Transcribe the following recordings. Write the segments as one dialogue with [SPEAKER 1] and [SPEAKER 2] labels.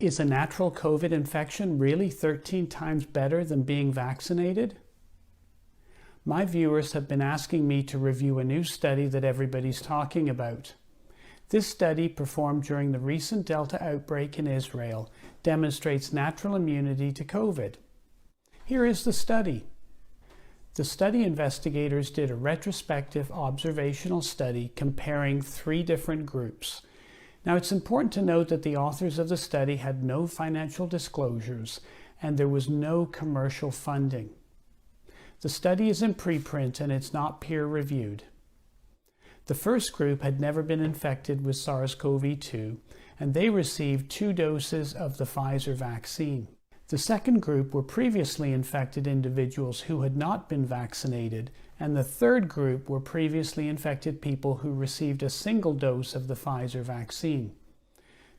[SPEAKER 1] Is a natural COVID infection really 13 times better than being vaccinated? My viewers have been asking me to review a new study that everybody's talking about. This study, performed during the recent Delta outbreak in Israel, demonstrates natural immunity to COVID. Here is the study. The study investigators did a retrospective observational study comparing 3 different groups. Now, it's important to note that the authors of the study had no financial disclosures and there was no commercial funding. The study is in preprint and it's not peer-reviewed. The first group had never been infected with SARS-CoV-2 and they received 2 doses of the Pfizer vaccine. The second group were previously infected individuals who had not been vaccinated, and the third group were previously infected people who received a single dose of the Pfizer vaccine.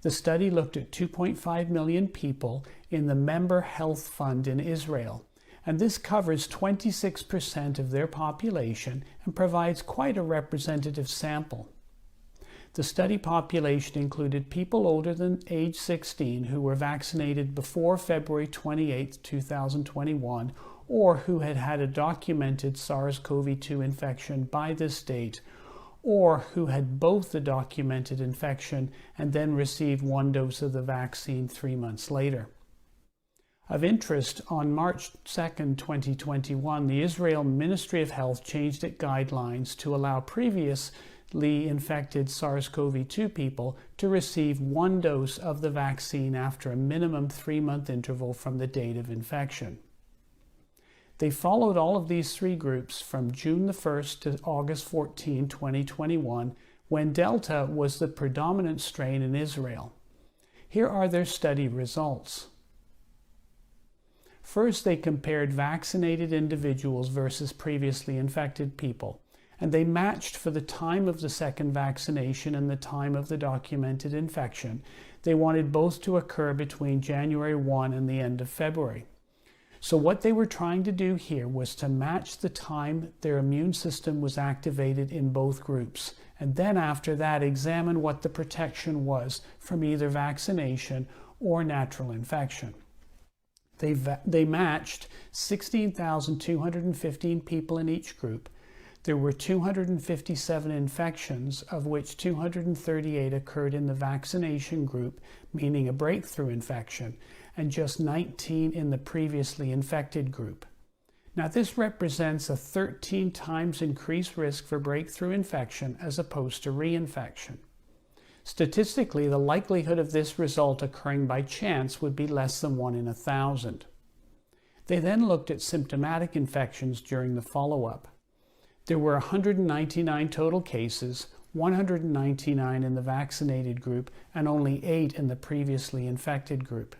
[SPEAKER 1] The study looked at 2.5 million people in the Member Health Fund in Israel, and this covers 26% of their population and provides quite a representative sample. The study population included people older than age 16 who were vaccinated before February 28, 2021, or who had had a documented SARS-CoV-2 infection by this date, or who had both the documented infection and then received 1 dose of the vaccine 3 months later. Of interest, on March 2, 2021, the Israel Ministry of Health changed its guidelines to allow previously infected SARS-CoV-2 people to receive 1 dose of the vaccine after a minimum 3-month interval from the date of infection. They followed all of these 3 groups from June the 1st to August 14, 2021, when Delta was the predominant strain in Israel. Here are their study results. First, they compared vaccinated individuals versus previously infected people, and they matched for the time of the second vaccination and the time of the documented infection. They wanted both to occur between January 1 and the end of February. So what they were trying to do here was to match the time their immune system was activated in both groups, and then after that examine what the protection was from either vaccination or natural infection. They matched 16,215 people in each group. There were 257 infections, of which 238 occurred in the vaccination group, meaning a breakthrough infection, and just 19 in the previously infected group. Now, this represents a 13 times increased risk for breakthrough infection as opposed to reinfection. Statistically, the likelihood of this result occurring by chance would be less than 1 in 1,000. They then looked at symptomatic infections during the follow-up. There were 199 total cases, 199 in the vaccinated group, and only 8 in the previously infected group.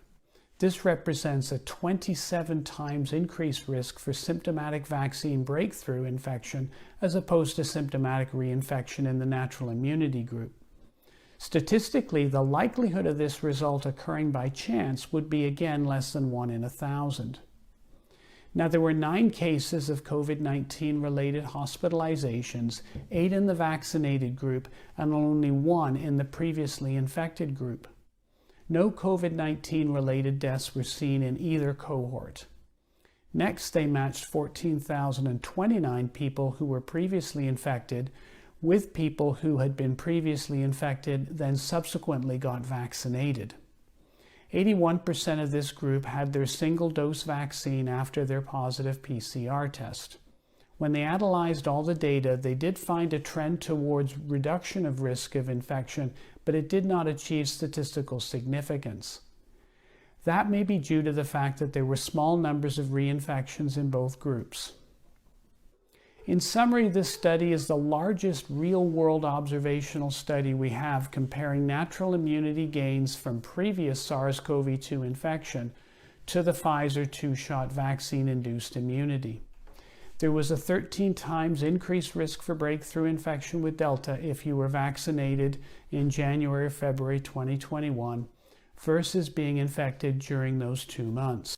[SPEAKER 1] This represents a 27 times increased risk for symptomatic vaccine breakthrough infection as opposed to symptomatic reinfection in the natural immunity group. Statistically, the likelihood of this result occurring by chance would be again less than 1 in 1,000. Now, there were 9 cases of COVID-19 related hospitalizations, 8 in the vaccinated group and only 1 in the previously infected group. No COVID-19 related deaths were seen in either cohort. Next, they matched 14,029 people who were previously infected with people who had been previously infected, then subsequently got vaccinated. 81% of this group had their single-dose vaccine after their positive PCR test. When they analyzed all the data, they did find a trend towards reduction of risk of infection, but it did not achieve statistical significance. That may be due to the fact that there were small numbers of reinfections in both groups. In summary, this study is the largest real-world observational study we have comparing natural immunity gains from previous SARS-CoV-2 infection to the Pfizer 2-shot vaccine-induced immunity. There was a 13 times increased risk for breakthrough infection with Delta if you were vaccinated in January or February 2021 versus being infected during those 2 months.